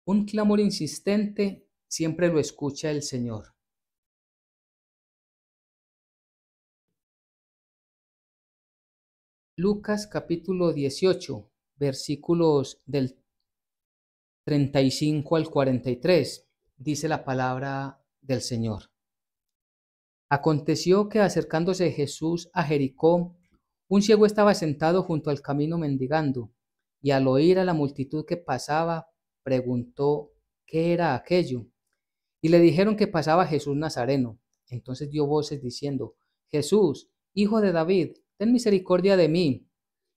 Un clamor insistente siempre lo escucha el Señor. Lucas capítulo 18, versículos del 35 al 43, dice la palabra del Señor. Aconteció que acercándose Jesús a Jericó, un ciego estaba sentado junto al camino mendigando, y al oír a la multitud que pasaba, preguntó qué era aquello. Y le dijeron que pasaba Jesús Nazareno. Entonces dio voces diciendo: Jesús, hijo de David, ten misericordia de mí.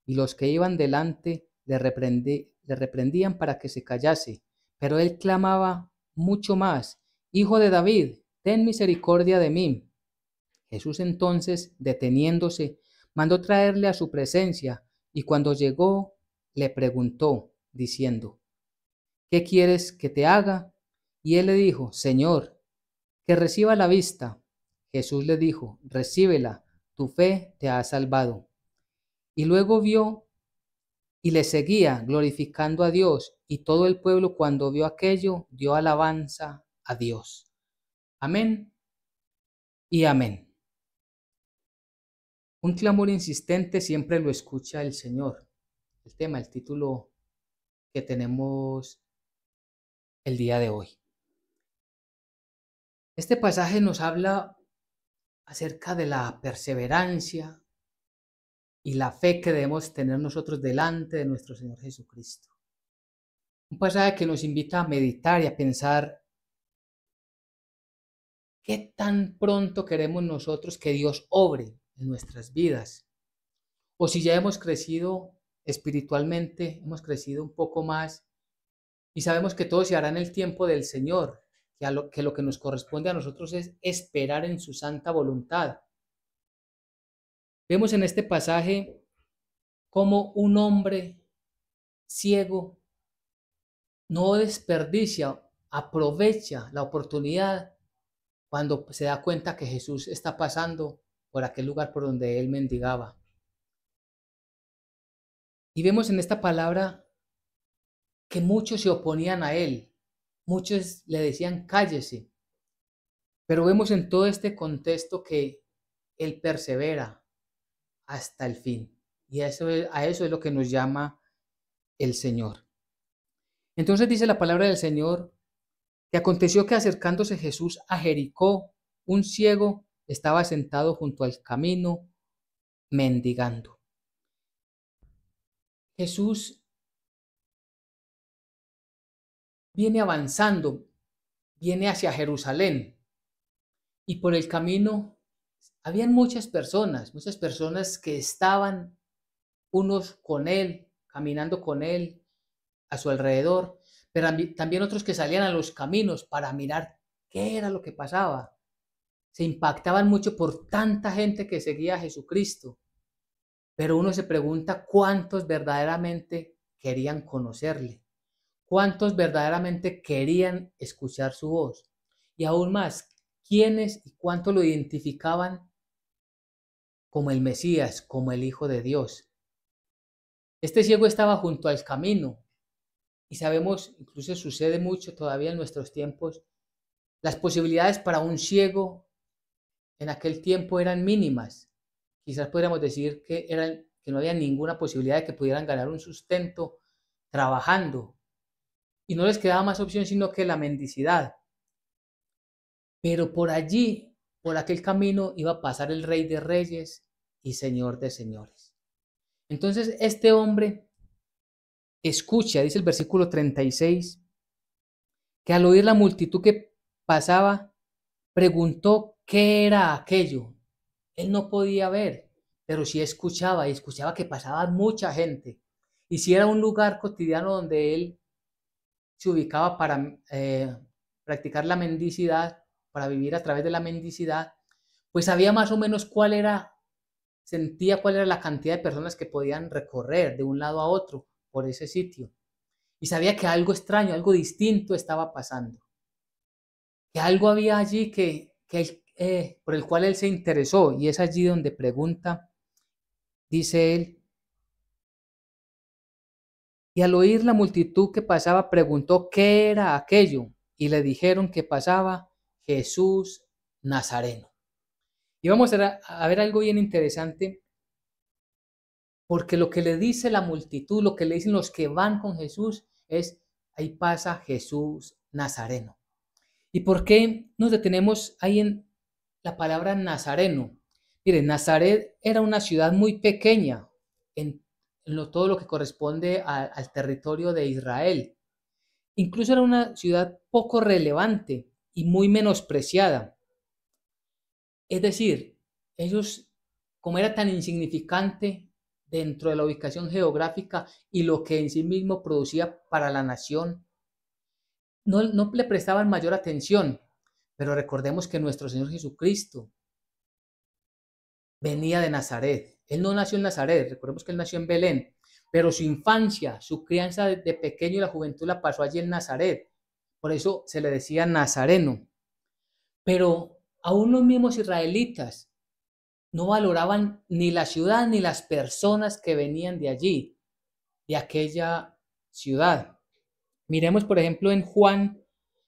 Y los que iban delante le reprendían para que se callase. Pero él clamaba mucho más: Hijo de David, ten misericordia de mí. Jesús entonces, deteniéndose, mandó traerle a su presencia, y cuando llegó, le preguntó, diciendo: ¿Qué quieres que te haga? Y él le dijo: Señor, que reciba la vista. Jesús le dijo: recíbela, tu fe te ha salvado. Y luego vio y le seguía, glorificando a Dios, y todo el pueblo, cuando vio aquello, dio alabanza a Dios. Amén y amén. Un clamor insistente siempre lo escucha el Señor. El tema, el título que tenemos el día de hoy. Este pasaje nos habla acerca de la perseverancia y la fe que debemos tener nosotros delante de nuestro Señor Jesucristo. Un pasaje que nos invita a meditar y a pensar qué tan pronto queremos nosotros que Dios obre en nuestras vidas. O si ya hemos crecido espiritualmente, hemos crecido un poco más y sabemos que todo se hará en el tiempo del Señor, que lo que nos corresponde a nosotros es esperar en su santa voluntad. Vemos en este pasaje cómo un hombre ciego no desperdicia, aprovecha la oportunidad cuando se da cuenta que Jesús está pasando por aquel lugar por donde él mendigaba. Y vemos en esta palabra que muchos se oponían a él, muchos le decían cállese, pero vemos en todo este contexto que él persevera hasta el fin. Y a eso es lo que nos llama el Señor. Entonces dice la palabra del Señor que aconteció que acercándose Jesús a Jericó, un ciego estaba sentado junto al camino mendigando. Jesús viene avanzando, viene hacia Jerusalén y por el camino habían muchas personas que estaban unos con él, caminando con él a su alrededor, pero también otros que salían a los caminos para mirar qué era lo que pasaba. Se impactaban mucho por tanta gente que seguía a Jesucristo, pero uno se pregunta cuántos verdaderamente querían conocerle, cuántos verdaderamente querían escuchar su voz, y aún más, quiénes y cuánto lo identificaban como el Mesías, como el Hijo de Dios. Este ciego estaba junto al camino, y sabemos, incluso sucede mucho todavía en nuestros tiempos, las posibilidades para un ciego en aquel tiempo eran mínimas. Quizás podríamos decir que no había ninguna posibilidad de que pudieran ganar un sustento trabajando, y no les quedaba más opción sino que la mendicidad. Pero por allí, por aquel camino, iba a pasar el Rey de Reyes y Señor de Señores. Entonces este hombre escucha, dice el versículo 36, que al oír la multitud que pasaba, preguntó qué era aquello. Él no podía ver, pero sí escuchaba y escuchaba que pasaba mucha gente. Y si era un lugar cotidiano donde él se ubicaba para practicar la mendicidad, para vivir a través de la mendicidad, pues sabía más o menos sentía cuál era la cantidad de personas que podían recorrer de un lado a otro por ese sitio. Y sabía que algo extraño, algo distinto estaba pasando. Que algo había allí por el cual él se interesó. Y es allí donde pregunta, dice él, Y al oír la multitud que pasaba, preguntó qué era aquello, y le dijeron que pasaba Jesús Nazareno. Y vamos a ver algo bien interesante, porque lo que le dice la multitud, lo que le dicen los que van con Jesús es, ahí pasa Jesús Nazareno. ¿Y por qué nos detenemos ahí en la palabra Nazareno? Miren, Nazaret era una ciudad muy pequeña en todo lo que corresponde al territorio de Israel. Incluso era una ciudad poco relevante y muy menospreciada. Es decir, ellos, como era tan insignificante dentro de la ubicación geográfica y lo que en sí mismo producía para la nación, no le prestaban mayor atención. Pero recordemos que nuestro Señor Jesucristo venía de Nazaret. Él no nació en Nazaret, recordemos que él nació en Belén, pero su infancia, su crianza de pequeño y la juventud la pasó allí en Nazaret. Por eso se le decía Nazareno. Pero aún los mismos israelitas no valoraban ni la ciudad ni las personas que venían de allí, de aquella ciudad. Miremos, por ejemplo, en Juan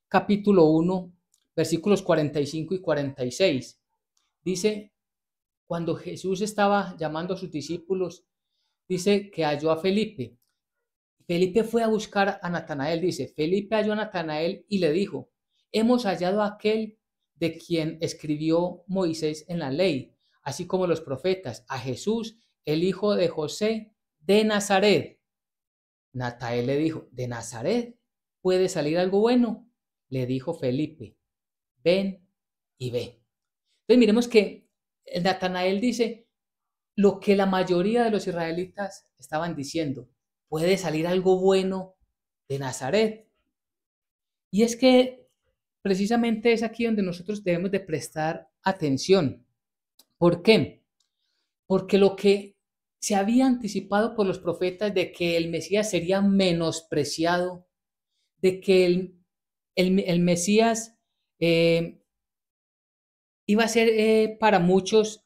capítulo 1, versículos 45 y 46. Dice, cuando Jesús estaba llamando a sus discípulos, dice que halló a Felipe. Felipe fue a buscar a Natanael, dice, Felipe halló a Natanael y le dijo, hemos hallado a aquel de quien escribió Moisés en la ley, así como los profetas, a Jesús, el hijo de José de Nazaret. Natanael le dijo, ¿de Nazaret puede salir algo bueno? Le dijo Felipe, ven y ve. Entonces miremos que Natanael dice lo que la mayoría de los israelitas estaban diciendo, puede salir algo bueno de Nazaret. Y es que precisamente es aquí donde nosotros debemos de prestar atención. ¿Por qué? Porque lo que se había anticipado por los profetas de que el Mesías sería menospreciado, de que el Mesías iba a ser para muchos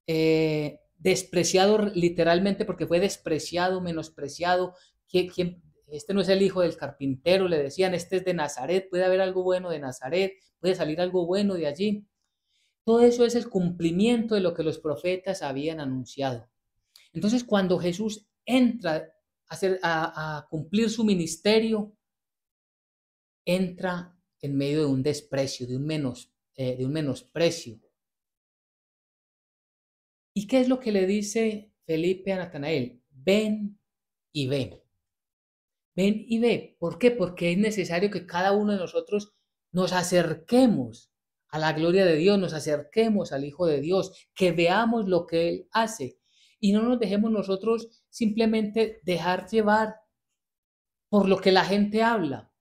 despreciado literalmente, porque fue despreciado, menospreciado. Este no es el hijo del carpintero, le decían, este es de Nazaret, puede haber algo bueno de Nazaret, puede salir algo bueno de allí. Todo eso es el cumplimiento de lo que los profetas habían anunciado. Entonces, cuando Jesús entra a cumplir su ministerio, entra en medio de un desprecio, de un menosprecio. ¿Y qué es lo que le dice Felipe a Natanael? Ven y ve. Ven y ve. ¿Por qué? Porque es necesario que cada uno de nosotros nos acerquemos a la gloria de Dios, nos acerquemos al Hijo de Dios, que veamos lo que Él hace y no nos dejemos nosotros simplemente dejar llevar por lo que la gente habla.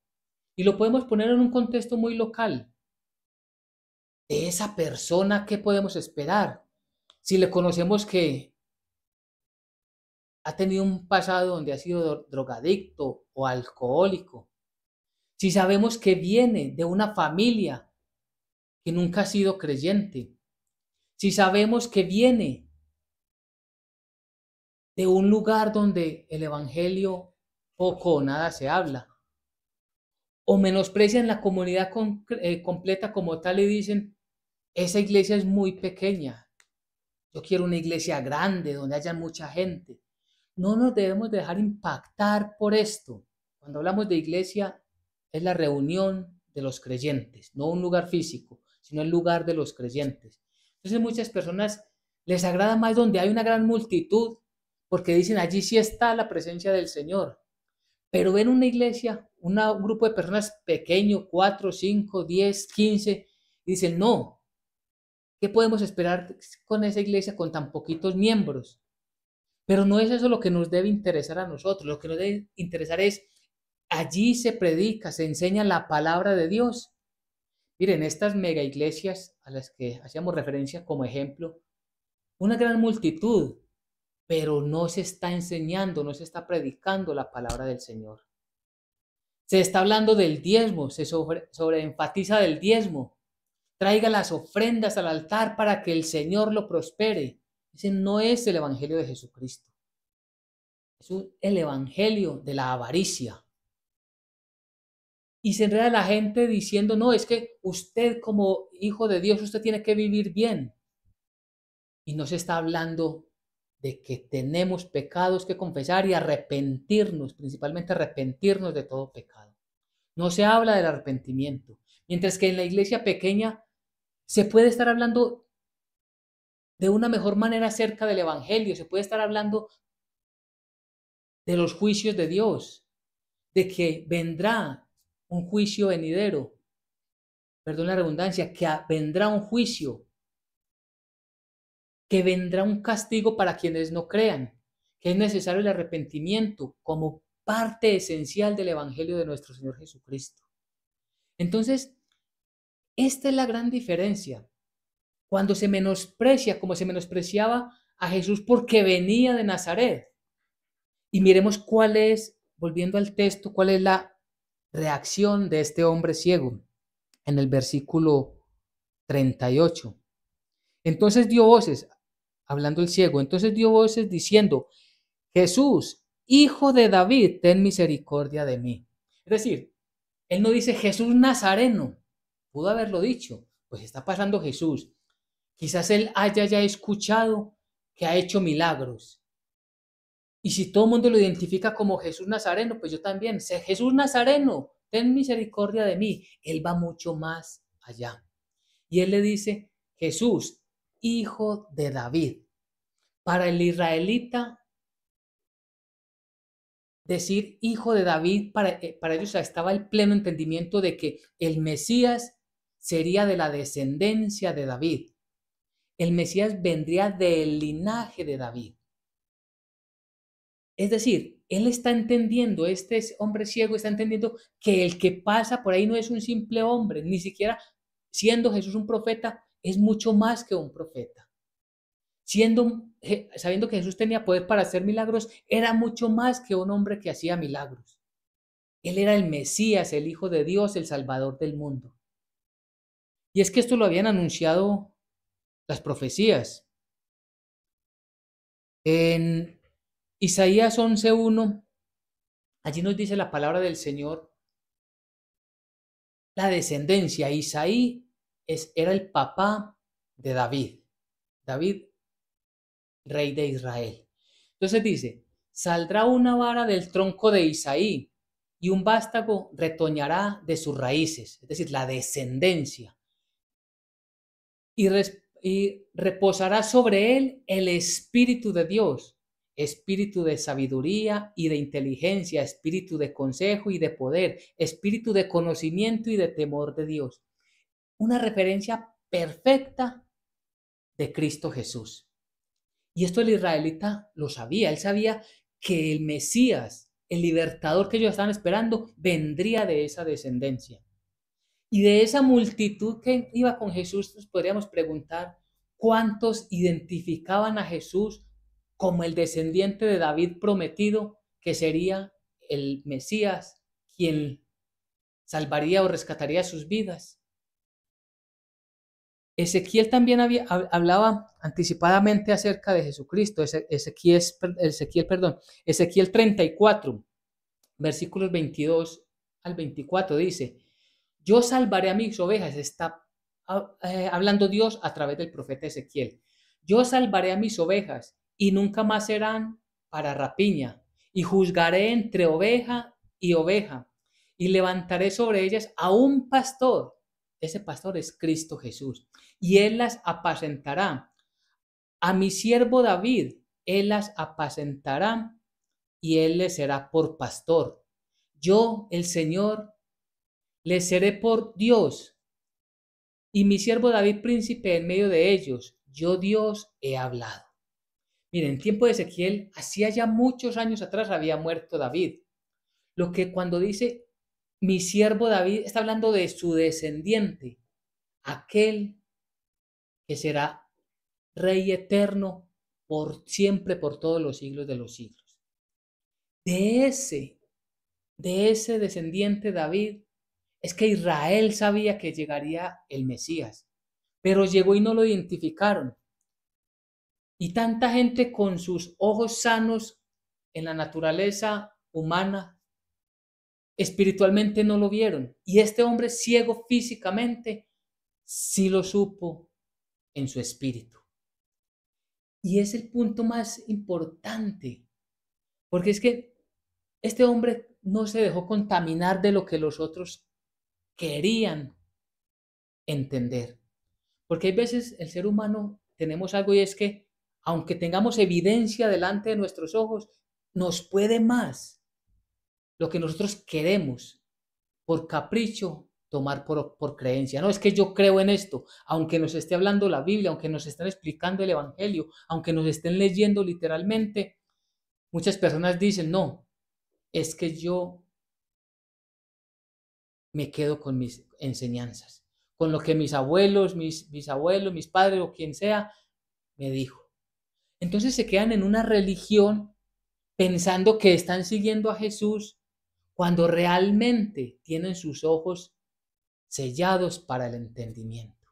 Y lo podemos poner en un contexto muy local. De esa persona, ¿qué podemos esperar? Si le conocemos que ha tenido un pasado donde ha sido drogadicto o alcohólico, si sabemos que viene de una familia que nunca ha sido creyente, si sabemos que viene de un lugar donde el evangelio poco o nada se habla, o menosprecian la comunidad completa como tal y dicen, esa iglesia es muy pequeña, yo quiero una iglesia grande donde haya mucha gente. No nos debemos dejar impactar por esto. Cuando hablamos de iglesia, es la reunión de los creyentes, no un lugar físico, sino el lugar de los creyentes. Entonces muchas personas les agrada más donde hay una gran multitud, porque dicen allí sí está la presencia del Señor. Pero ven una iglesia, un grupo de personas pequeño, 4, 5, 10, 15, y dicen, no, ¿qué podemos esperar con esa iglesia con tan poquitos miembros? Pero no es eso lo que nos debe interesar a nosotros. Lo que nos debe interesar es, allí se predica, se enseña la palabra de Dios. Miren, estas mega iglesias a las que hacíamos referencia como ejemplo, una gran multitud, pero no se está enseñando, no se está predicando la palabra del Señor. Se está hablando del diezmo, se sobreenfatiza del diezmo. Traiga las ofrendas al altar para que el Señor lo prospere. Ese no es el Evangelio de Jesucristo. Es el evangelio de la avaricia. Y se enreda la gente diciendo, no, es que usted como hijo de Dios, usted tiene que vivir bien. Y no se está hablando de que tenemos pecados que confesar y arrepentirnos, principalmente arrepentirnos de todo pecado. No se habla del arrepentimiento. Mientras que en la iglesia pequeña se puede estar hablando de una mejor manera acerca del evangelio, se puede estar hablando de los juicios de Dios, de que vendrá un juicio venidero, perdón la redundancia, que vendrá un juicio, que vendrá un castigo para quienes no crean, que es necesario el arrepentimiento como parte esencial del evangelio de nuestro Señor Jesucristo. Entonces, esta es la gran diferencia. Cuando se menosprecia, como se menospreciaba a Jesús porque venía de Nazaret. Y miremos cuál es, volviendo al texto, cuál es la reacción de este hombre ciego en el versículo 38. Entonces dio voces, hablando el ciego, entonces dio voces diciendo, Jesús, hijo de David, ten misericordia de mí. Es decir, él no dice Jesús Nazareno, pudo haberlo dicho, pues está pasando Jesús. Quizás él haya ya escuchado que ha hecho milagros. Y si todo el mundo lo identifica como Jesús Nazareno, pues yo también, sé Jesús Nazareno, ten misericordia de mí. Él va mucho más allá. Y él le dice, Jesús, hijo de David. Para el israelita, decir hijo de David, para ellos estaba el pleno entendimiento de que el Mesías sería de la descendencia de David. El Mesías vendría del linaje de David. Es decir, él está entendiendo, este hombre ciego está entendiendo que el que pasa por ahí no es un simple hombre, ni siquiera siendo Jesús un profeta, es mucho más que un profeta. Sabiendo que Jesús tenía poder para hacer milagros, era mucho más que un hombre que hacía milagros. Él era el Mesías, el Hijo de Dios, el Salvador del mundo. Y es que esto lo habían anunciado las profecías. En Isaías 11:1, allí nos dice la palabra del Señor, la descendencia. Isaí era el papá de David. David, rey de Israel. Entonces dice, saldrá una vara del tronco de Isaí y un vástago retoñará de sus raíces, es decir, la descendencia. Y reposará sobre él el Espíritu de Dios, espíritu de sabiduría y de inteligencia, espíritu de consejo y de poder, espíritu de conocimiento y de temor de Dios. Una referencia perfecta de Cristo Jesús. Y esto el israelita lo sabía, él sabía que el Mesías, el libertador que ellos estaban esperando, vendría de esa descendencia. Y de esa multitud que iba con Jesús, nos podríamos preguntar cuántos identificaban a Jesús como el descendiente de David prometido, que sería el Mesías, quien salvaría o rescataría sus vidas. Ezequiel también hablaba anticipadamente acerca de Jesucristo. Ezequiel 34, versículos 22 al 24 dice, yo salvaré a mis ovejas, está hablando Dios a través del profeta Ezequiel. Yo salvaré a mis ovejas y nunca más serán para rapiña, y juzgaré entre oveja y oveja, y levantaré sobre ellas a un pastor. Ese pastor es Cristo Jesús, y él las apacentará. A mi siervo David, él las apacentará, y él les será por pastor. Yo, el Señor, les seré por Dios, y mi siervo David príncipe en medio de ellos. Yo Dios he hablado. Miren, en tiempo de Ezequiel, hacía ya muchos años atrás había muerto David. Lo que cuando dice mi siervo David, está hablando de su descendiente, aquel que será rey eterno por siempre, por todos los siglos de los siglos. De ese descendiente David, es que Israel sabía que llegaría el Mesías, pero llegó y no lo identificaron. Y tanta gente con sus ojos sanos en la naturaleza humana, espiritualmente no lo vieron. Y este hombre ciego físicamente sí lo supo en su espíritu. Y es el punto más importante, porque es que este hombre no se dejó contaminar de lo que los otros querían entender. Porque hay veces el ser humano tenemos algo y es que aunque tengamos evidencia delante de nuestros ojos, nos puede más lo que nosotros queremos por capricho tomar por creencia. No, es que yo creo en esto, aunque nos esté hablando la Biblia, aunque nos estén explicando el Evangelio, aunque nos estén leyendo literalmente, muchas personas dicen, no, es que yo me quedo con mis enseñanzas, con lo que mis abuelos, mis bisabuelos, mis padres o quien sea me dijo. Entonces se quedan en una religión pensando que están siguiendo a Jesús cuando realmente tienen sus ojos sellados para el entendimiento.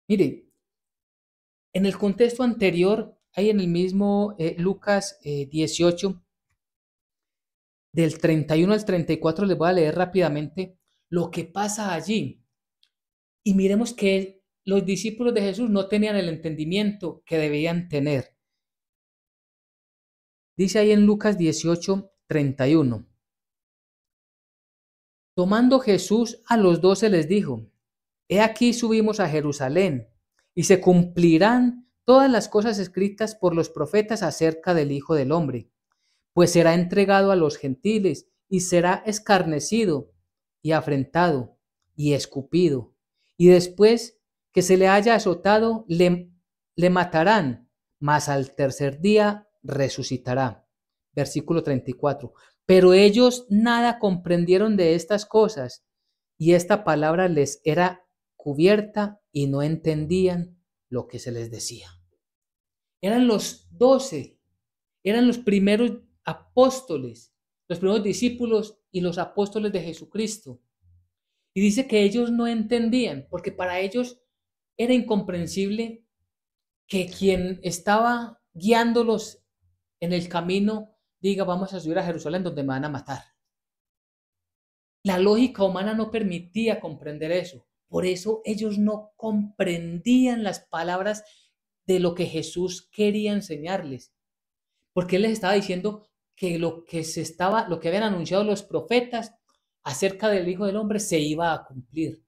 Mire, en el contexto anterior, hay en el mismo Lucas 18, del 31 al 34, les voy a leer rápidamente lo que pasa allí. Y miremos que los discípulos de Jesús no tenían el entendimiento que debían tener. Dice ahí en Lucas 18, 31. Tomando Jesús a los 12 les dijo, he aquí subimos a Jerusalén, y se cumplirán todas las cosas escritas por los profetas acerca del Hijo del Hombre, pues será entregado a los gentiles, y será escarnecido, y afrentado, y escupido, y después que se le haya azotado, le matarán, mas al tercer día resucitará. Versículo 34. Pero ellos nada comprendieron de estas cosas, y esta palabra les era cubierta y no entendían lo que se les decía. Eran los 12, eran los primeros apóstoles, los primeros discípulos y los apóstoles de Jesucristo. Y dice que ellos no entendían, porque para ellos era incomprensible que quien estaba guiándolos en el camino diga, vamos a subir a Jerusalén donde me van a matar. La lógica humana no permitía comprender eso. Por eso ellos no comprendían las palabras de lo que Jesús quería enseñarles. Porque él les estaba diciendo que lo que habían anunciado los profetas acerca del Hijo del Hombre se iba a cumplir.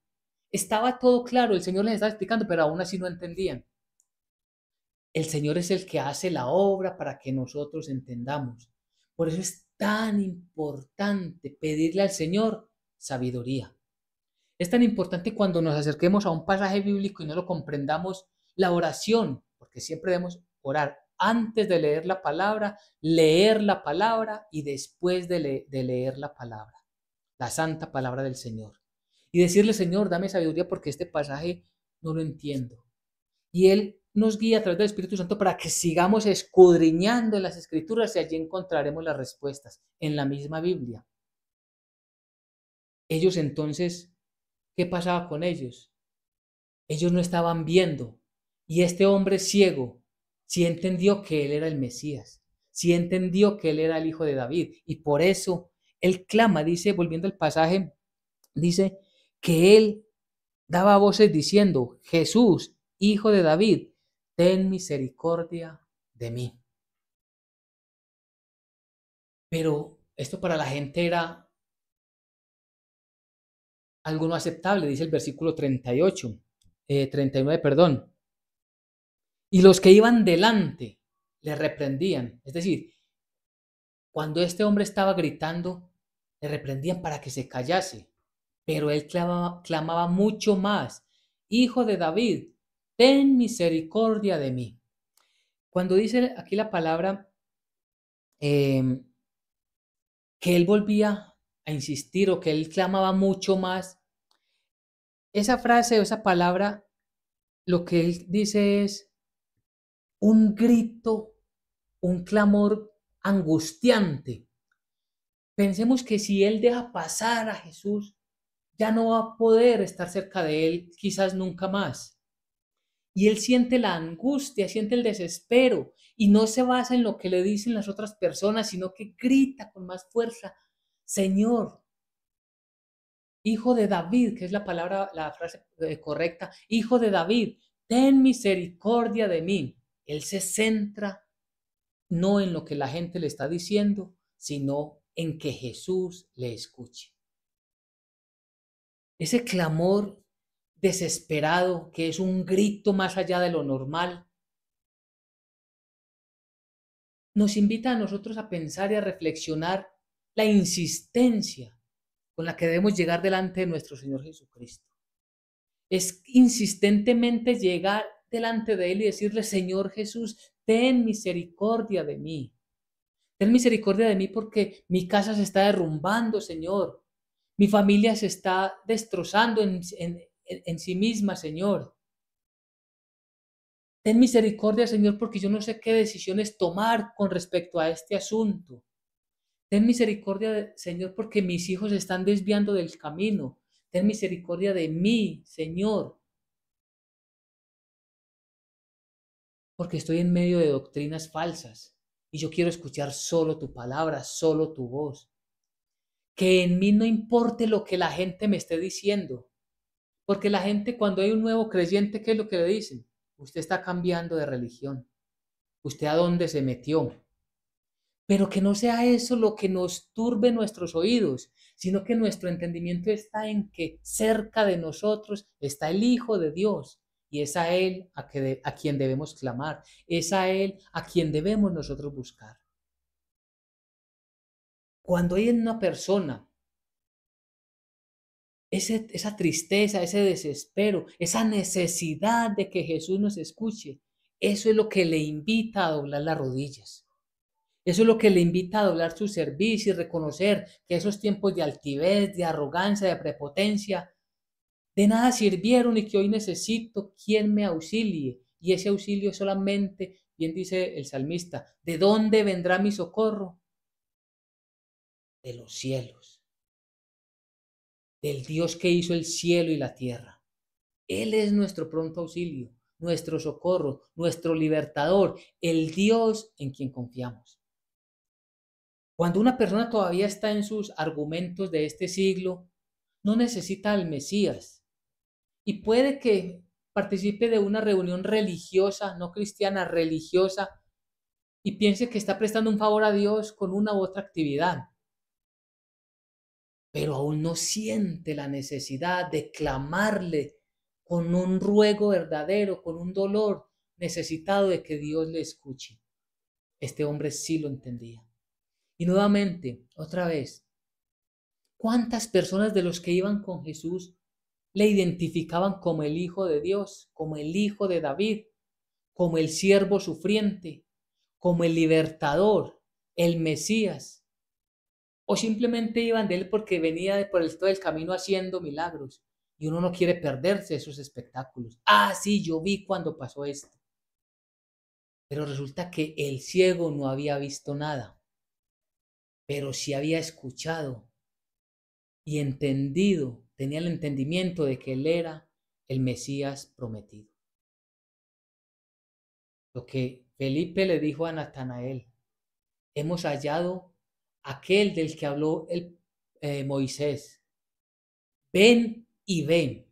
Estaba todo claro, el Señor les estaba explicando, pero aún así no entendían. El Señor es el que hace la obra para que nosotros entendamos. Por eso es tan importante pedirle al Señor sabiduría. Es tan importante cuando nos acerquemos a un pasaje bíblico y no lo comprendamos, la oración, porque siempre debemos orar antes de leer la palabra y después de leer la palabra, la santa palabra del Señor. Y decirle, Señor, dame sabiduría porque este pasaje no lo entiendo. Y Él nos guía a través del Espíritu Santo para que sigamos escudriñando en las Escrituras y allí encontraremos las respuestas en la misma Biblia. Ellos entonces, ¿qué pasaba con ellos? Ellos no estaban viendo. Y este hombre ciego sí entendió que Él era el Mesías, sí entendió que Él era el Hijo de David. Y por eso Él clama, dice, volviendo al pasaje, dice que Él daba voces diciendo, Jesús, Hijo de David, ten misericordia de mí. Pero esto para la gente era algo no aceptable, dice el versículo 39, perdón. Y los que iban delante le reprendían. Es decir, cuando este hombre estaba gritando, le reprendían para que se callase. Pero él clamaba mucho más, Hijo de David, ten misericordia de mí. Cuando dice aquí la palabra que él volvía a insistir o que él clamaba mucho más, esa frase o esa palabra, lo que él dice es un grito, un clamor angustiante. Pensemos que si él deja pasar a Jesús, ya no va a poder estar cerca de él, quizás nunca más. y él siente la angustia, siente el desespero y no se basa en lo que le dicen las otras personas, sino que grita con más fuerza, Señor, Hijo de David, que es la palabra, la frase correcta, Hijo de David, ten misericordia de mí. Él se centra no en lo que la gente le está diciendo, sino en que Jesús le escuche. Ese clamor desesperado, que es un grito más allá de lo normal, nos invita a nosotros a pensar y a reflexionar la insistencia con la que debemos llegar delante de nuestro Señor Jesucristo. Es insistentemente llegar delante de Él y decirle, Señor Jesús, ten misericordia de mí. Ten misericordia de mí porque mi casa se está derrumbando, Señor. Mi familia se está destrozando en sí misma, Señor. Ten misericordia, Señor, porque yo no sé qué decisiones tomar con respecto a este asunto. Ten misericordia, Señor, porque mis hijos se están desviando del camino. Ten misericordia de mí, Señor, porque estoy en medio de doctrinas falsas y yo quiero escuchar solo tu palabra, solo tu voz. Que en mí no importe lo que la gente me esté diciendo, porque la gente cuando hay un nuevo creyente, ¿qué es lo que le dicen? Usted está cambiando de religión. ¿Usted a dónde se metió? Pero que no sea eso lo que nos turbe nuestros oídos, sino que nuestro entendimiento está en que cerca de nosotros está el Hijo de Dios y es a Él a quien debemos clamar, es a Él a quien debemos nosotros buscar. Cuando hay en una persona esa tristeza, ese desespero, esa necesidad de que Jesús nos escuche, eso es lo que le invita a doblar las rodillas. Eso es lo que le invita a doblar su servicio y reconocer que esos tiempos de altivez, de arrogancia, de prepotencia, de nada sirvieron y que hoy necesito quien me auxilie. Y ese auxilio solamente, bien dice el salmista, ¿de dónde vendrá mi socorro? De los cielos, del Dios que hizo el cielo y la tierra. Él es nuestro pronto auxilio, nuestro socorro, nuestro libertador, el Dios en quien confiamos. Cuando una persona todavía está en sus argumentos de este siglo, no necesita al Mesías y puede que participe de una reunión religiosa, no cristiana, religiosa, y piense que está prestando un favor a Dios con una u otra actividad, pero aún no siente la necesidad de clamarle con un ruego verdadero, con un dolor necesitado de que Dios le escuche. Este hombre sí lo entendía. Y nuevamente, otra vez, ¿cuántas personas de los que iban con Jesús le identificaban como el Hijo de Dios, como el Hijo de David, como el siervo sufriente, como el libertador, el Mesías? O simplemente iban de él porque venía por todo el camino haciendo milagros y uno no quiere perderse esos espectáculos. Ah, sí, yo vi cuando pasó esto. Pero resulta que el ciego no había visto nada, pero sí había escuchado y entendido, tenía el entendimiento de que él era el Mesías prometido. Lo que Felipe le dijo a Natanael, hemos hallado aquel del que habló Moisés, ven y ven.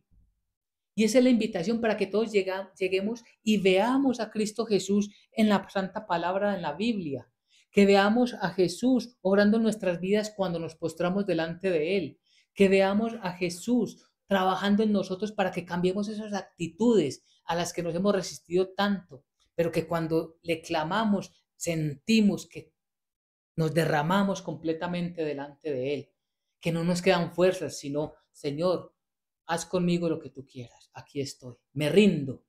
Y esa es la invitación para que todos lleguemos y veamos a Cristo Jesús en la santa palabra en la Biblia, que veamos a Jesús obrando en nuestras vidas cuando nos postramos delante de Él, que veamos a Jesús trabajando en nosotros para que cambiemos esas actitudes a las que nos hemos resistido tanto, pero que cuando le clamamos sentimos que nos derramamos completamente delante de Él, que no nos quedan fuerzas, sino, Señor, haz conmigo lo que tú quieras. Aquí estoy. Me rindo.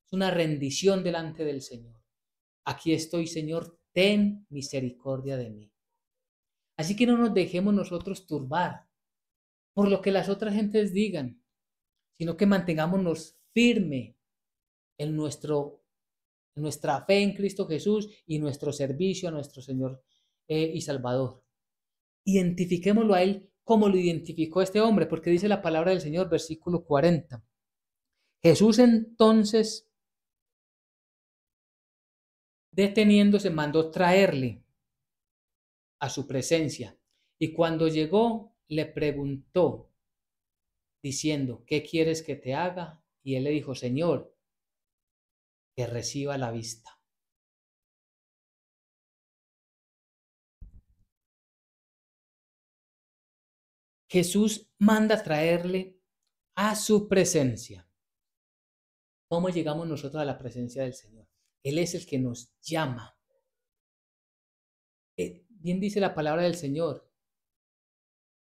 Es una rendición delante del Señor. Aquí estoy, Señor. Ten misericordia de mí. Así que no nos dejemos nosotros turbar por lo que las otras gentes digan, sino que mantengámonos firme en nuestra fe en Cristo Jesús y nuestro servicio a nuestro Señor y Salvador. Identifiquémoslo a Él como lo identificó este hombre, porque dice la palabra del Señor, versículo 40. Jesús entonces Deteniéndose, mandó traerle a su presencia. Y cuando llegó, le preguntó, diciendo, ¿qué quieres que te haga? Y él le dijo, Señor, que reciba la vista. Jesús manda traerle a su presencia. ¿Cómo llegamos nosotros a la presencia del Señor? Él es el que nos llama. Bien dice la palabra del Señor,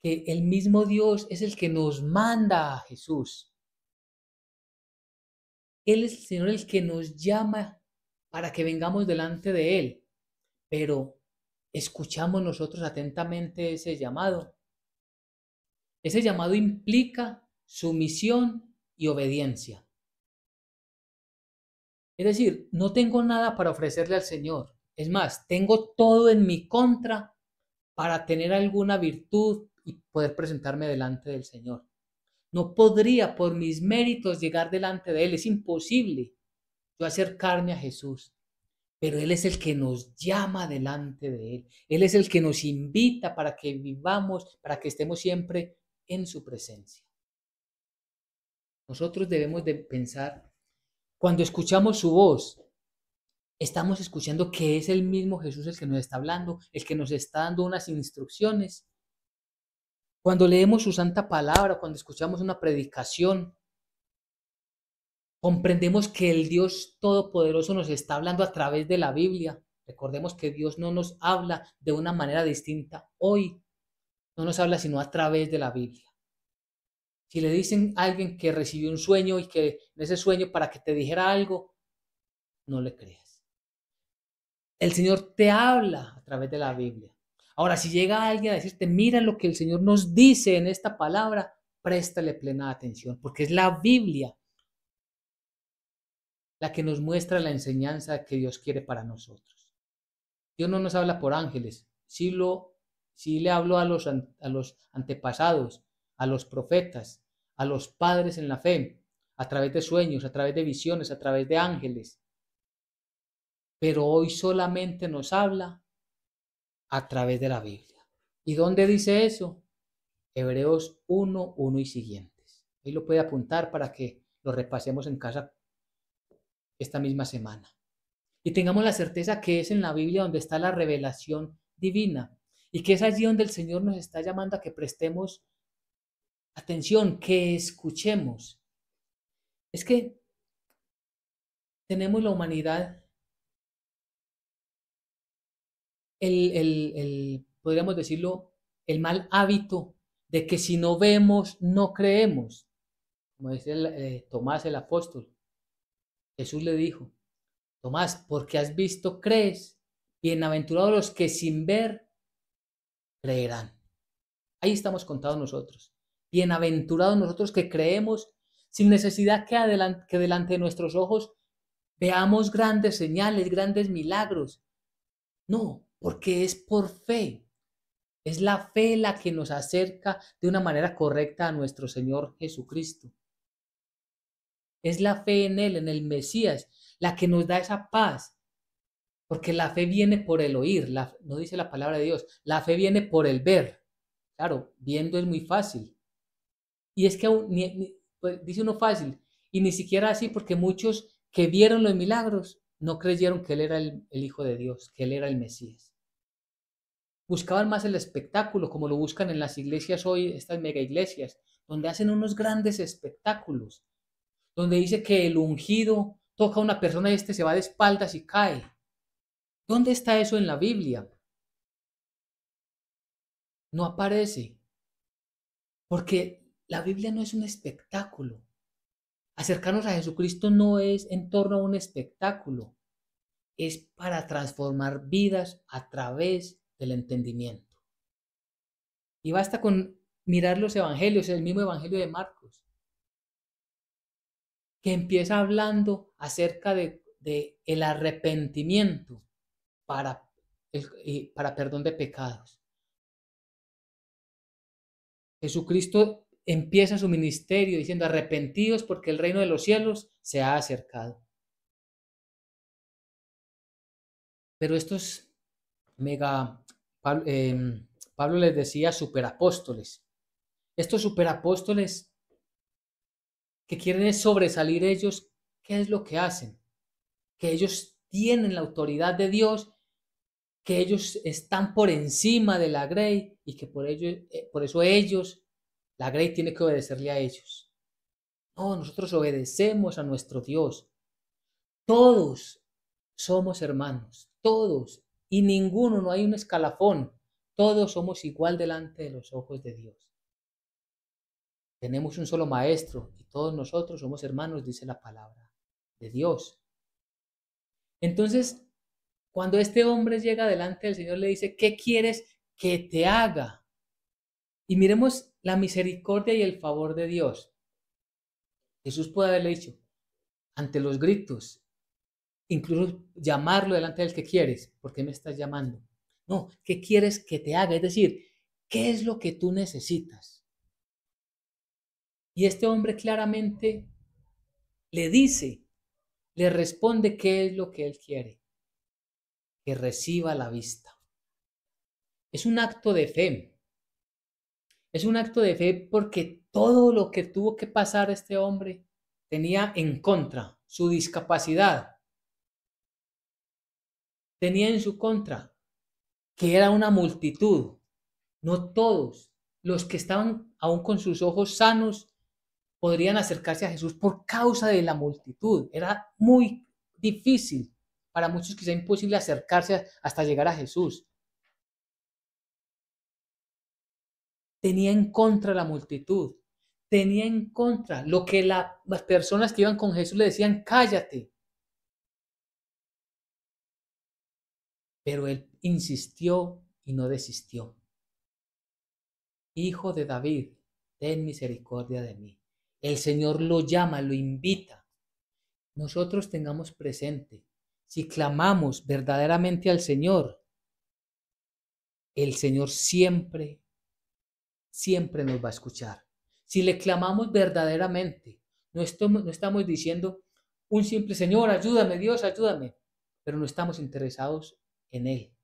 que el mismo Dios es el que nos manda a Jesús. Él es el Señor el que nos llama para que vengamos delante de Él. Pero escuchamos nosotros atentamente ese llamado. Ese llamado implica sumisión y obediencia. Es decir, no tengo nada para ofrecerle al Señor. Es más, tengo todo en mi contra para tener alguna virtud y poder presentarme delante del Señor. No podría por mis méritos llegar delante de Él. Es imposible yo acercarme a Jesús. Pero Él es el que nos llama delante de Él. Él es el que nos invita para que vivamos, para que estemos siempre en su presencia. Nosotros debemos de pensar, cuando escuchamos su voz, estamos escuchando que es el mismo Jesús el que nos está hablando, el que nos está dando unas instrucciones. Cuando leemos su santa palabra, cuando escuchamos una predicación, comprendemos que el Dios Todopoderoso nos está hablando a través de la Biblia. Recordemos que Dios no nos habla de una manera distinta hoy, no nos habla sino a través de la Biblia. Si le dicen a alguien que recibió un sueño y que en ese sueño para que te dijera algo, no le creas. El Señor te habla a través de la Biblia. Ahora, si llega alguien a decirte, mira lo que el Señor nos dice en esta palabra, préstale plena atención, porque es la Biblia la que nos muestra la enseñanza que Dios quiere para nosotros. Dios no nos habla por ángeles, sí le habló a los antepasados, a los profetas, a los padres en la fe, a través de sueños, a través de visiones, a través de ángeles. Pero hoy solamente nos habla a través de la Biblia. ¿Y dónde dice eso? Hebreos 1, 1 y siguientes. Ahí lo puede apuntar para que lo repasemos en casa esta misma semana. Y tengamos la certeza que es en la Biblia donde está la revelación divina y que es allí donde el Señor nos está llamando a que prestemos atención, que escuchemos. Es que tenemos la humanidad, podríamos decirlo, el mal hábito de que si no vemos, no creemos. Como dice Tomás el apóstol, Jesús le dijo, Tomás, porque has visto, crees. Bienaventurados los que sin ver creerán. Ahí estamos contados nosotros. Bienaventurados nosotros que creemos sin necesidad que delante de nuestros ojos veamos grandes señales, grandes milagros. No, porque es por fe. Es la fe la que nos acerca de una manera correcta a nuestro Señor Jesucristo. Es la fe en Él, en el Mesías, la que nos da esa paz. Porque la fe viene por el oír, no dice la palabra de Dios. La fe viene por el ver. Claro, viendo es muy fácil. Y es que aún, pues, dice uno fácil, y ni siquiera así, porque muchos que vieron los milagros no creyeron que Él era el Hijo de Dios, que Él era el Mesías. Buscaban más el espectáculo, como lo buscan en las iglesias hoy, estas mega iglesias, donde hacen unos grandes espectáculos, donde dice que el ungido toca a una persona y este se va de espaldas y cae. ¿Dónde está eso en la Biblia? No aparece, porque la Biblia no es un espectáculo. Acercarnos a Jesucristo no es en torno a un espectáculo, es para transformar vidas a través del entendimiento. Y basta con mirar los evangelios, el mismo evangelio de Marcos, que empieza hablando acerca de el arrepentimiento para, para perdón de pecados. Jesucristo empieza su ministerio diciendo arrepentidos porque el reino de los cielos se ha acercado. Pero estos mega, Pablo les decía superapóstoles. Estos superapóstoles que quieren es sobresalir ellos, ¿qué es lo que hacen? Que ellos tienen la autoridad de Dios, que ellos están por encima de la Grey y que por eso ellos, la Grey tiene que obedecerle a ellos. No, nosotros obedecemos a nuestro Dios. Todos somos hermanos, todos, y ninguno, no hay un escalafón. Todos somos igual delante de los ojos de Dios. Tenemos un solo maestro y todos nosotros somos hermanos, dice la palabra de Dios. Entonces, cuando este hombre llega delante del Señor, le dice, ¿qué quieres que te haga? Y miremos la misericordia y el favor de Dios. Jesús puede haberle dicho, ante los gritos, incluso llamarlo delante del que quieres, ¿por qué me estás llamando? No, ¿qué quieres que te haga? Es decir, ¿qué es lo que tú necesitas? Y este hombre claramente le dice, le responde qué es lo que él quiere, que reciba la vista. Es un acto de fe. Es un acto de fe porque todo lo que tuvo que pasar este hombre tenía en contra su discapacidad. Tenía en su contra que era una multitud. No todos los que estaban aún con sus ojos sanos podrían acercarse a Jesús por causa de la multitud. Era muy difícil, para muchos quizá imposible acercarse hasta llegar a Jesús. Tenía en contra la multitud, tenía en contra lo que las personas que iban con Jesús le decían, cállate. Pero él insistió y no desistió. Hijo de David, ten misericordia de mí. El Señor lo llama, lo invita. Nosotros tengamos presente, si clamamos verdaderamente al Señor, el Señor siempre, siempre nos va a escuchar. Si le clamamos verdaderamente, no estamos diciendo un simple Señor, ayúdame, Dios, ayúdame, pero no estamos interesados en Él.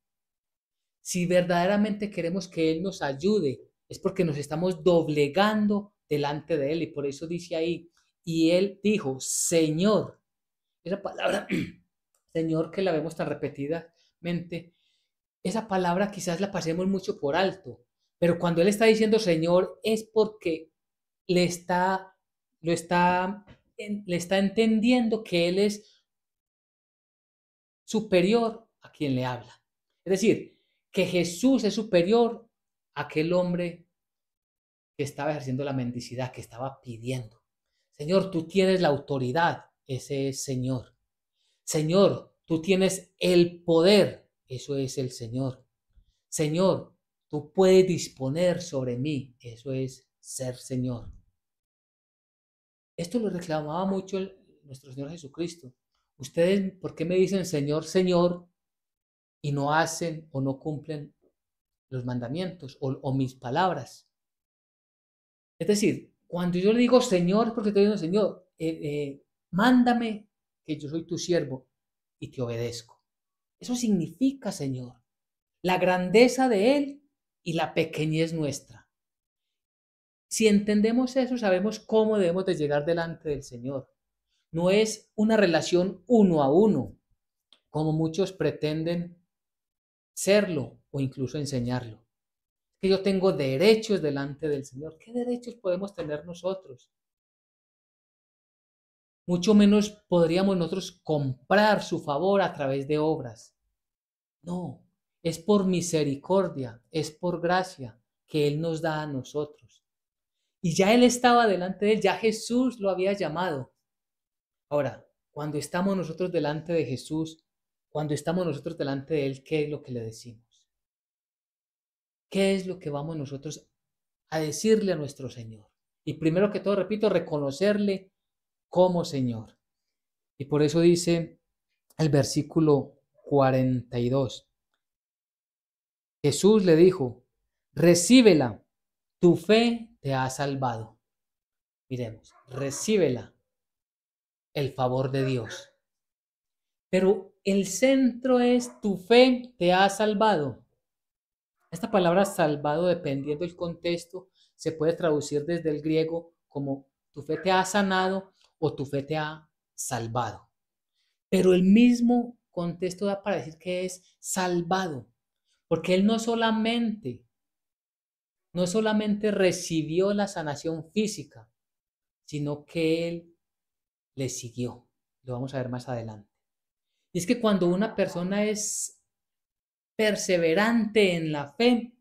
Si verdaderamente queremos que Él nos ayude, es porque nos estamos doblegando delante de Él. Y por eso dice ahí, y Él dijo, Señor, esa palabra, Señor, que la vemos tan repetidamente, esa palabra quizás la pasemos mucho por alto, pero cuando Él está diciendo Señor es porque le está, le está entendiendo que Él es superior a quien le habla. Es decir, que Jesús es superior a aquel hombre que estaba ejerciendo la mendicidad, que estaba pidiendo. Señor, tú tienes la autoridad, ese es Señor. Señor, tú tienes el poder, eso es el Señor. Señor, tú puedes disponer sobre mí, eso es ser Señor. Esto lo reclamaba mucho nuestro Señor Jesucristo. Ustedes, ¿por qué me dicen Señor, Señor y no hacen o no cumplen los mandamientos o mis palabras? Es decir, cuando yo le digo Señor, es porque estoy diciendo Señor, mándame que yo soy tu siervo y te obedezco. Eso significa Señor, la grandeza de Él y la pequeñez nuestra. Si entendemos eso, sabemos cómo debemos de llegar delante del Señor. No es una relación uno a uno, como muchos pretenden serlo o incluso enseñarlo. Que yo tengo derechos delante del Señor. ¿Qué derechos podemos tener nosotros? Mucho menos podríamos nosotros comprar su favor a través de obras. No, es por misericordia, es por gracia que Él nos da a nosotros. Y ya Él estaba delante de Él, ya Jesús lo había llamado. Ahora, cuando estamos nosotros delante de Jesús, cuando estamos nosotros delante de Él, ¿qué es lo que le decimos? ¿Qué es lo que vamos nosotros a decirle a nuestro Señor? Y primero que todo, repito, reconocerle como Señor. Y por eso dice el versículo 42. Jesús le dijo, recíbela, tu fe te ha salvado. Miremos, recíbela, el favor de Dios. Pero el centro es tu fe te ha salvado. Esta palabra salvado, dependiendo del contexto, se puede traducir desde el griego como tu fe te ha sanado o tu fe te ha salvado. Pero el mismo contexto da para decir que es salvado, porque él no solamente recibió la sanación física, sino que él le siguió. Lo vamos a ver más adelante. Y es que cuando una persona es perseverante en la fe,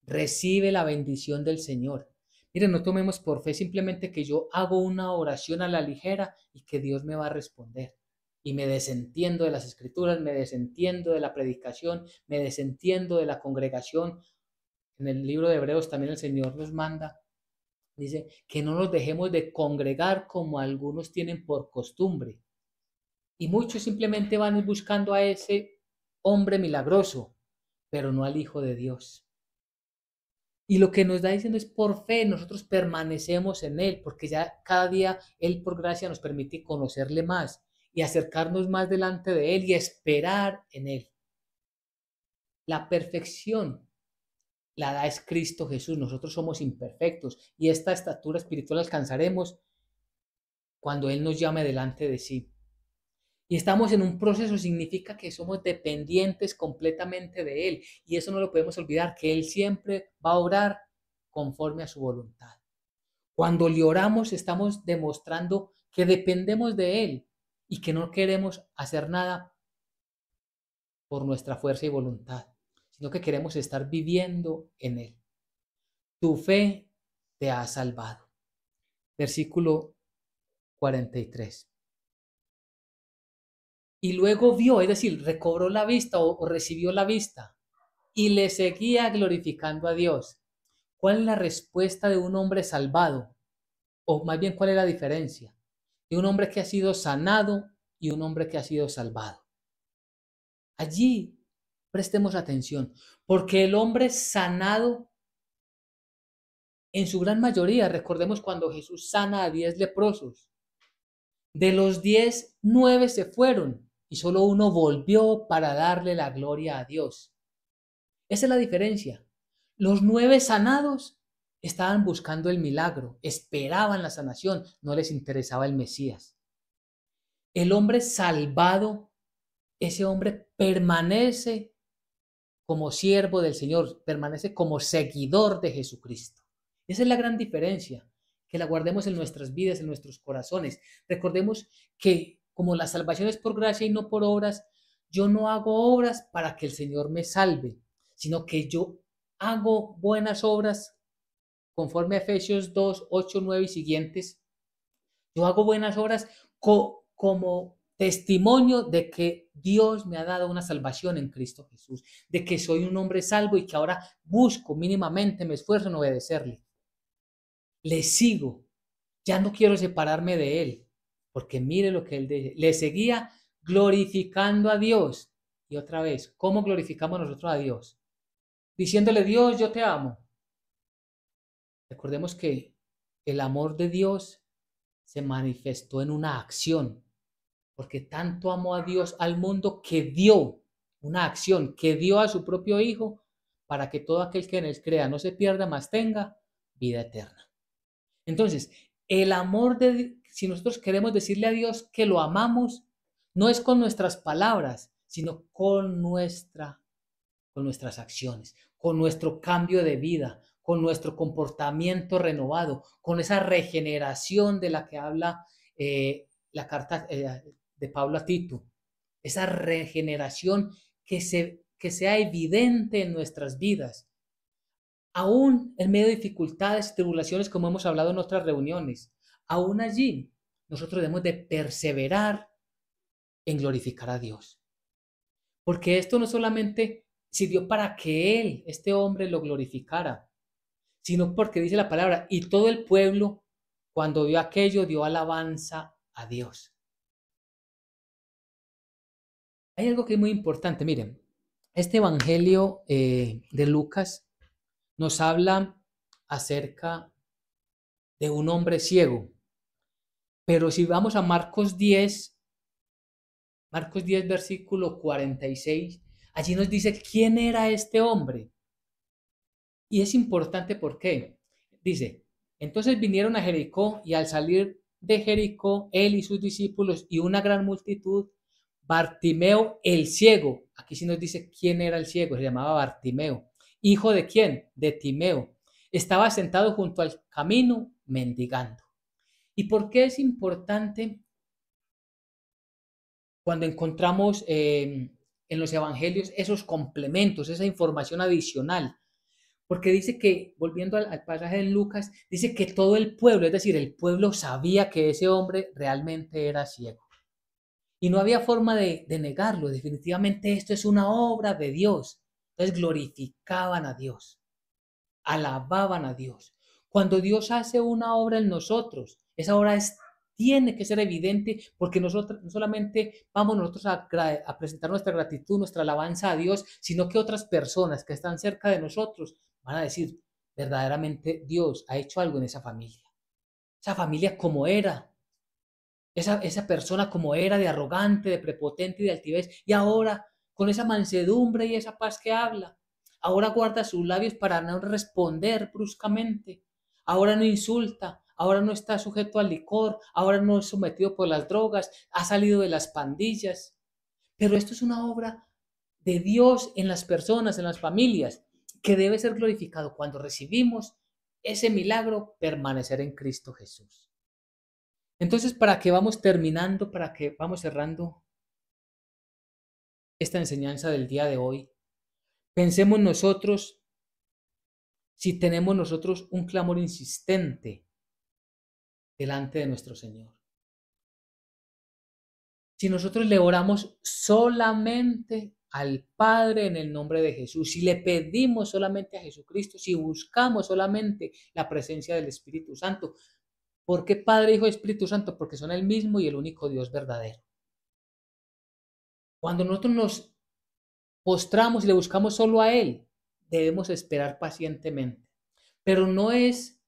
recibe la bendición del Señor. Miren, no tomemos por fe simplemente que yo hago una oración a la ligera y que Dios me va a responder. Y me desentiendo de las escrituras, me desentiendo de la predicación, me desentiendo de la congregación. En el libro de Hebreos también el Señor nos manda, dice, que no nos dejemos de congregar como algunos tienen por costumbre. Y muchos simplemente van buscando a ese hombre milagroso, pero no al Hijo de Dios. Y lo que nos está diciendo es por fe, nosotros permanecemos en Él, porque ya cada día Él por gracia nos permite conocerle más y acercarnos más delante de Él y esperar en Él. La perfección la da es Cristo Jesús, nosotros somos imperfectos y esta estatura espiritual alcanzaremos cuando Él nos llame delante de sí. Y estamos en un proceso, significa que somos dependientes completamente de Él. Y eso no lo podemos olvidar, que Él siempre va a orar conforme a su voluntad. Cuando le oramos, estamos demostrando que dependemos de Él y que no queremos hacer nada por nuestra fuerza y voluntad, sino que queremos estar viviendo en Él. Tu fe te ha salvado. Versículo 43. Y luego vio, es decir, recobró la vista o recibió la vista y le seguía glorificando a Dios. ¿Cuál es la respuesta de un hombre salvado? O más bien, ¿cuál es la diferencia de un hombre que ha sido sanado y un hombre que ha sido salvado? Allí prestemos atención, porque el hombre sanado, en su gran mayoría, recordemos cuando Jesús sana a 10 leprosos, de los 10, 9 se fueron y solo uno volvió para darle la gloria a Dios. Esa es la diferencia. Los 9 sanados estaban buscando el milagro, esperaban la sanación, no les interesaba el Mesías. El hombre salvado, ese hombre permanece como siervo del Señor, permanece como seguidor de Jesucristo. Esa es la gran diferencia, que la guardemos en nuestras vidas, en nuestros corazones. Recordemos que como la salvación es por gracia y no por obras, yo no hago obras para que el Señor me salve, sino que yo hago buenas obras conforme a Efesios 2, 8, 9 y siguientes. Yo hago buenas obras como testimonio de que Dios me ha dado una salvación en Cristo Jesús, de que soy un hombre salvo y que ahora busco mínimamente, me esfuerzo en obedecerle. Le sigo, ya no quiero separarme de él, porque mire lo que él dice, le seguía glorificando a Dios. Y otra vez, ¿cómo glorificamos nosotros a Dios? Diciéndole, Dios, yo te amo. Recordemos que el amor de Dios se manifestó en una acción, porque tanto amó a Dios al mundo que dio una acción, que dio a su propio Hijo para que todo aquel que en él crea no se pierda, mas tenga vida eterna. Entonces, el amor si nosotros queremos decirle a Dios que lo amamos, no es con nuestras palabras, sino con nuestras acciones, con nuestro cambio de vida, con nuestro comportamiento renovado, con esa regeneración de la que habla la carta de Pablo a Tito, esa regeneración que sea evidente en nuestras vidas, aún en medio de dificultades y tribulaciones, como hemos hablado en otras reuniones. Aún allí nosotros debemos de perseverar en glorificar a Dios, porque esto no solamente sirvió para que él, este hombre, lo glorificara, sino porque dice la palabra, y todo el pueblo, cuando vio aquello, dio alabanza a Dios. Hay algo que es muy importante, miren, este evangelio de Lucas nos habla acerca de un hombre ciego, pero si vamos a Marcos 10, Marcos 10, versículo 46, allí nos dice quién era este hombre. Y es importante porque dice, entonces vinieron a Jericó y al salir de Jericó, él y sus discípulos y una gran multitud, Bartimeo el ciego, aquí sí nos dice quién era el ciego, se llamaba Bartimeo, hijo de quién, de Timeo, estaba sentado junto al camino mendigando. ¿Y por qué es importante cuando encontramos en los evangelios esos complementos, esa información adicional? Porque dice que, volviendo al pasaje de Lucas, dice que todo el pueblo, es decir, el pueblo sabía que ese hombre realmente era ciego. Y no había forma de negarlo. Definitivamente esto es una obra de Dios. Entonces glorificaban a Dios, alababan a Dios. Cuando Dios hace una obra en nosotros, esa obra tiene que ser evidente porque nosotros no solamente vamos nosotros a presentar nuestra gratitud, nuestra alabanza a Dios, sino que otras personas que están cerca de nosotros van a decir, verdaderamente Dios ha hecho algo en esa familia. Esa familia como era, esa persona como era de arrogante, de prepotente y de altivez, y ahora con esa mansedumbre y esa paz que habla, ahora guarda sus labios para no responder bruscamente, ahora no insulta, ahora no está sujeto al licor, ahora no es sometido por las drogas, ha salido de las pandillas. Pero esto es una obra de Dios en las personas, en las familias, que debe ser glorificado cuando recibimos ese milagro, permanecer en Cristo Jesús. Entonces, para que vamos terminando, para que vamos cerrando esta enseñanza del día de hoy, pensemos nosotros si tenemos nosotros un clamor insistente delante de nuestro Señor. Si nosotros le oramos solamente al Padre en el nombre de Jesús, si le pedimos solamente a Jesucristo, si buscamos solamente la presencia del Espíritu Santo. ¿Por qué Padre, Hijo y Espíritu Santo? Porque son el mismo y el único Dios verdadero. Cuando nosotros nos postramos y le buscamos solo a Él, debemos esperar pacientemente. Pero no es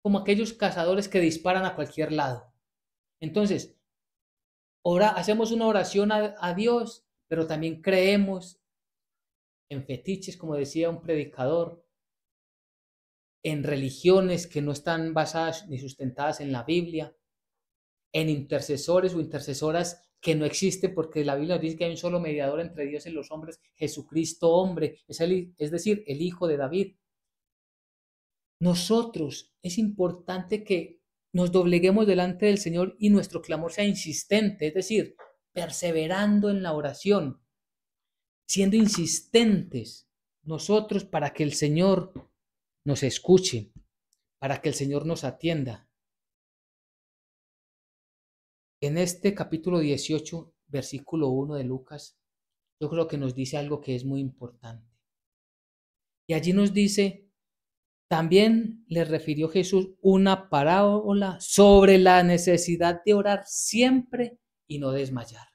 como aquellos cazadores que disparan a cualquier lado. Entonces, hacemos una oración a Dios, pero también creemos en fetiches, como decía un predicador, en religiones que no están basadas ni sustentadas en la Biblia, en intercesores o intercesoras que no existen, porque la Biblia nos dice que hay un solo mediador entre Dios y los hombres, Jesucristo hombre, es decir, el Hijo de David. Nosotros es importante que nos dobleguemos delante del Señor y nuestro clamor sea insistente, es decir, perseverando en la oración, siendo insistentes nosotros para que el Señor nos escuche, para que el Señor nos atienda. En este capítulo 18, versículo 1 de Lucas, yo creo que nos dice algo que es muy importante. Y allí nos dice, también le refirió Jesús una parábola sobre la necesidad de orar siempre y no desmayar.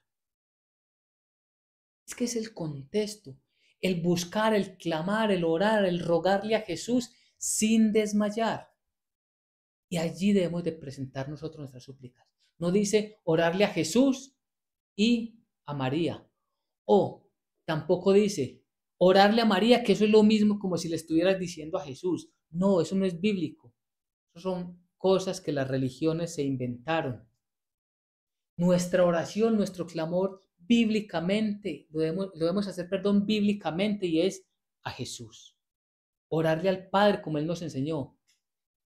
Es que es el contexto, el buscar, el clamar, el orar, el rogarle a Jesús sin desmayar. Y allí debemos de presentar nosotros nuestras súplicas. No dice orarle a Jesús y a María. O tampoco dice orarle a María, que eso es lo mismo como si le estuvieras diciendo a Jesús. No, eso no es bíblico. Eso son cosas que las religiones se inventaron. Nuestra oración, nuestro clamor bíblicamente, lo debemos hacer, bíblicamente, y es a Jesús. Orarle al Padre como Él nos enseñó,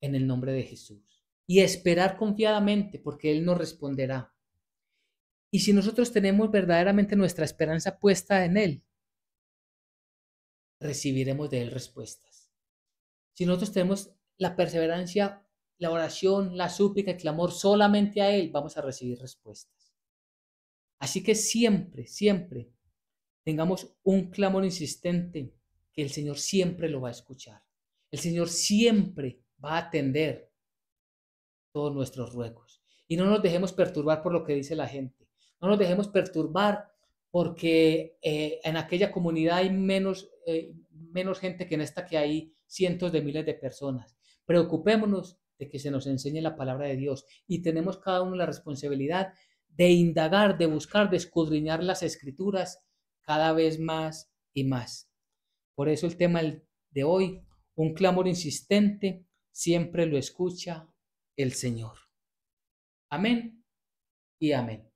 en el nombre de Jesús. Y esperar confiadamente, porque Él nos responderá. Y si nosotros tenemos verdaderamente nuestra esperanza puesta en Él, recibiremos de Él respuestas. Si nosotros tenemos la perseverancia, la oración, la súplica, el clamor solamente a Él, vamos a recibir respuestas. Así que siempre, siempre tengamos un clamor insistente que el Señor siempre lo va a escuchar. El Señor siempre va a atender todos nuestros ruegos. Y no nos dejemos perturbar por lo que dice la gente. No nos dejemos perturbar porque en aquella comunidad hay menos gente que en esta, que hay cientos de miles de personas. Preocupémonos de que se nos enseñe la palabra de Dios y tenemos cada uno la responsabilidad de indagar, de buscar, de escudriñar las escrituras cada vez más y más. Por eso el tema de hoy, un clamor insistente, siempre lo escucha el Señor. Amén y amén.